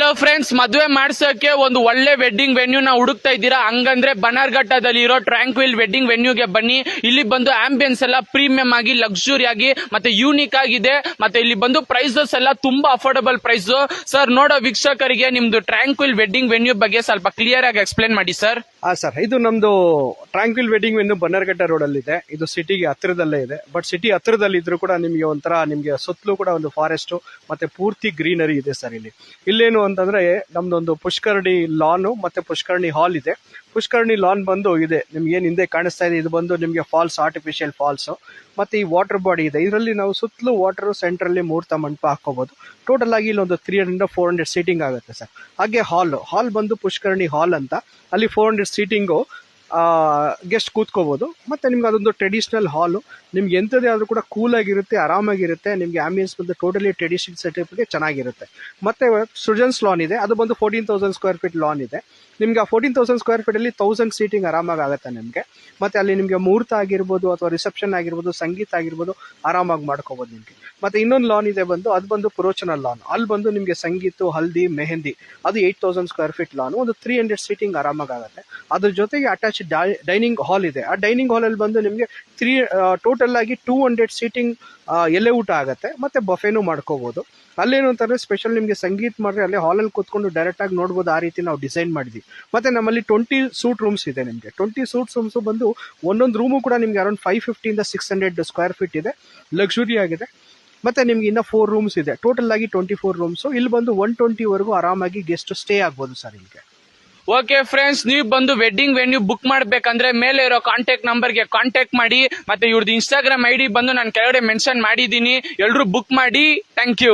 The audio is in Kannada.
ಹಲೋ ಫ್ರೆಂಡ್ಸ್, ಮದುವೆ ಮಾಡ್ಸೋಕೆ ಒಂದು ಒಳ್ಳೆ ವೆಡ್ಡಿಂಗ್ ವೆನ್ಯೂ ನ ಹುಡುಕ್ತಾ ಇದ್ದೀರಾ? ಹಂಗಂದ್ರೆ ಬನಾರ್ಘಟ್ಟದಲ್ಲಿ ಇರೋ ಟ್ರ್ಯಾಂಕ್ವಿಲ್ ವೆಡ್ಡಿಂಗ್ ವೆನ್ಯೂಗೆ ಬನ್ನಿ. ಇಲ್ಲಿ ಬಂದು ಆಂಬಿಯನ್ಸ್ ಎಲ್ಲ ಪ್ರೀಮಿಯಂ ಆಗಿ, ಲಕ್ಸುರಿ ಆಗಿ ಮತ್ತೆ ಯೂನಿಕ್ ಆಗಿದೆ. ಮತ್ತೆ ಇಲ್ಲಿ ಬಂದು ಪ್ರೈಸಸ್ ಎಲ್ಲ ತುಂಬಾ ಅಫೋರ್ಡಬಲ್ ಪ್ರೈಸ್. ಸರ್, ನೋಡೋ ವೀಕ್ಷಕರಿಗೆ ನಿಮ್ದು ಟ್ರ್ಯಾಂಕ್ವಿಲ್ ವೆಡ್ಡಿಂಗ್ ವೆನ್ಯೂ ಬಗ್ಗೆ ಸ್ವಲ್ಪ ಕ್ಲಿಯರ್ ಆಗಿ ಎಕ್ಸ್ಪ್ಲೇನ್ ಮಾಡಿ ಸರ್. ಸರ್, ಇದು ನಮ್ದು ಟ್ರ್ಯಾಂಕ್ವಿಲ್ ವೆಡ್ಡಿಂಗ್ ವೆನ್ಯೂ ಬನ್ನರ್ಘಟ್ಟ ರೋಡ್ ಅಲ್ಲಿ ಇದೆ. ಇದು ಸಿಟಿಗೆ ಹತ್ತಿರದಲ್ಲೇ ಇದೆ. ಬಟ್ ಸಿಟಿ ಹತ್ತಿರದಲ್ಲಿ ಇದ್ರೂ ಕೂಡ ನಿಮ್ಗೆ ಒಂಥರ ನಿಮ್ಗೆ ಸುತ್ತಲೂ ಕೂಡ ಒಂದು ಫಾರೆಸ್ಟ್ ಮತ್ತೆ ಪೂರ್ತಿ ಗ್ರೀನರಿ ಇದೆ ಸರ್. ಇಲ್ಲೇನು ಅಂತಂದ್ರೆ ನಮ್ದೊಂದು ಪುಷ್ಕರಣಿ ಲಾನ್ ಮತ್ತೆ ಪುಷ್ಕರಣಿ ಹಾಲ್ ಇದೆ. ಪುಷ್ಕರಣಿ ಲಾನ್ ಬಂದು ಇದೆ ನಿಮ್ಗೆ ಏನ್ ಹಿಂದೆ ಕಾಣಿಸ್ತಾ ಇದೆ, ಇದು ಬಂದು ನಿಮ್ಗೆ ಫಾಲ್ಸ್, ಆರ್ಟಿಫಿಷಿಯಲ್ ಫಾಲ್ಸ್. ಮತ್ತೆ ಈ ವಾಟರ್ ಬಾಡಿ ಇದೆ. ಇದರಲ್ಲಿ ನಾವು ಸುತ್ತಲೂ ವಾಟರ್ ಸೆಂಟರ್ ಅಲ್ಲಿ ಮುಹೂರ್ತ ಮಂಟಪ ಹಾಕೋಬಹುದು. ಟೋಟಲ್ ಆಗಿ ಇಲ್ಲೊಂದು 300-400 ಸೀಟಿಂಗ್ ಆಗುತ್ತೆ ಸರ್. ಹಾಗೆ ಹಾಲ್ ಬಂದು ಪುಷ್ಕರಣಿ ಹಾಲ್ ಅಂತ, ಅಲ್ಲಿ 400 ಸೀಟಿಂಗು ಗೆಸ್ಟ್ ಕೂತ್ಕೋಬಹುದು. ಮತ್ತೆ ನಿಮ್ಗೆ ಅದೊಂದು ಟ್ರೆಡಿಷನಲ್ ಹಾಲು. ನಿಮ್ಗೆ ಎಂಥದೇ ಆದ್ರೂ ಕೂಡ ಕೂಲ್ ಆಗಿರುತ್ತೆ, ಆರಾಮಾಗಿರುತ್ತೆ. ನಿಮ್ಗೆ ಆಂಬಿಯನ್ಸ್ ಬಂದು ಟೋಟಲಿ ಟ್ರೆಡಿಷನಲ್ ಸೆಟಪ್ಗೆ ಚೆನ್ನಾಗಿರುತ್ತೆ. ಮತ್ತೆ ಸೃಜನ್ಸ್ ಲಾನ್ ಇದೆ, ಅದು ಬಂದು 14,000 ಸ್ಕ್ವೇರ್ ಫೀಟ್ ಲಾನ್ ಇದೆ. ನಿಮ್ಗೆ ಆ 14,000 ಸ್ಕ್ವೇರ್ ಫೀಟ್ ಅಲ್ಲಿ 1000 ಸೀಟಿಂಗ್ ಆರಾಮಾಗಿ ಆಗುತ್ತೆ ನಿಮ್ಗೆ. ಮತ್ತೆ ಅಲ್ಲಿ ನಿಮ್ಗೆ ಮುಹೂರ್ತ ಆಗಿರ್ಬೋದು ಅಥವಾ ರಿಸೆಪ್ಷನ್ ಆಗಿರ್ಬೋದು, ಸಂಗೀತ ಆಗಿರ್ಬೋದು, ಆರಾಮಾಗಿ ಮಾಡ್ಕೋಬಹುದು ನಿಮ್ಗೆ. ಮತ್ತೆ ಇನ್ನೊಂದು ಲಾನ್ ಇದೆ ಬಂದು, ಅದು ಬಂದು ಪುರೋಚನಲ್ ಲಾನ್. ಅಲ್ಲಿ ಬಂದು ನಿಮ್ಗೆ ಸಂಗೀತ, ಹಲ್ದಿ, ಮೆಹಂದಿ, ಅದು 8,000 ಸ್ಕ್ವೇರ್ ಫೀಟ್ ಲಾನ್. ಒಂದು 300 ಸೀಟಿಂಗ್ ಆರಾಮಾಗಿ ಆಗುತ್ತೆ. ಅದ್ರ ಜೊತೆಗೆ ಅಟ್ಯಾಚ್ ಡೈನಿಂಗ್ ಹಾಲ್ ಇದೆ. ಆ ಡೈನಿಂಗ್ ಹಾಲ್ ಅಲ್ಲಿ ಬಂದು ನಿಮ್ಗೆ ಟೋಟಲ್ ಆಗಿ 200 ಸೀಟಿಂಗ್ ಎಲೆ ಊಟ ಆಗುತ್ತೆ. ಮತ್ತೆ ಬಫೆನೂ ಮಾಡ್ಕೋಬಹುದು. ಅಲ್ಲೇನು ಅಂತಂದ್ರೆ ಸ್ಪೆಷಲ್ ನಿಮ್ಗೆ ಸಂಗೀತ ಮಾಡ್ರೆ ಅಲ್ಲೇ ಹಾಲಲ್ಲಿ ಕೂತ್ಕೊಂಡು ಡೈರೆಕ್ಟ್ ಆಗಿ ನೋಡ್ಬೋದು. ಆ ರೀತಿ ನಾವು ಡಿಸೈನ್ ಮಾಡಿದ್ವಿ. ಮತ್ತೆ ನಮ್ಮಲ್ಲಿ 20 ಸೂಟ್ ರೂಮ್ಸ್ ಇದೆ. ನಿಮ್ಗೆ 20 ಸೂಟ್ ರೂಮ್ಸ್ ಬಂದು ಒಂದೊಂದು ರೂಮು ಕೂಡ ನಿಮ್ಗೆ ಅರೌಂಡ್ 550-600 ಸ್ಕ್ವೇರ್ ಫೀಟ್ ಇದೆ. ಲಕ್ಸುರಿ ಆಗಿದೆ. ಮತ್ತೆ ನಿಮ್ಗೆ ಇನ್ನ 4 ರೂಮ್ಸ್ ಇದೆ. ಟೋಟಲ್ ಆಗಿ 24 ರೂಮ್ಸ್. ಇಲ್ಲಿ ಬಂದು 120 ವರೆಗೂ ಆರಾಮಾಗಿ ಗೆಸ್ಟ್ ಸ್ಟೇ ಆಗ್ಬೋದು ಸರ್ ಇಲ್ಲಿಗೆ. ಓಕೆ ಫ್ರೆಂಡ್ಸ್, ನೀವು ಬಂದು ವೆಡ್ಡಿಂಗ್ ವೆನ್ಯೂ ಬುಕ್ ಮಾಡ್ಬೇಕಂದ್ರೆ ಮೇಲೆ ಇರೋ ಕಾಂಟ್ಯಾಕ್ಟ್ ನಂಬರ್ಗೆ ಕಾಂಟ್ಯಾಕ್ಟ್ ಮಾಡಿ. ಮತ್ತೆ ಇವ್ರದ್ದು ಇನ್ಸ್ಟಾಗ್ರಾಮ್ ID ಬಂದು ನಾನು ಕೆಳಗಡೆ ಮೆನ್ಷನ್ ಮಾಡಿದ್ದೀನಿ. ಎಲ್ಲರೂ ಬುಕ್ ಮಾಡಿ. Thank you.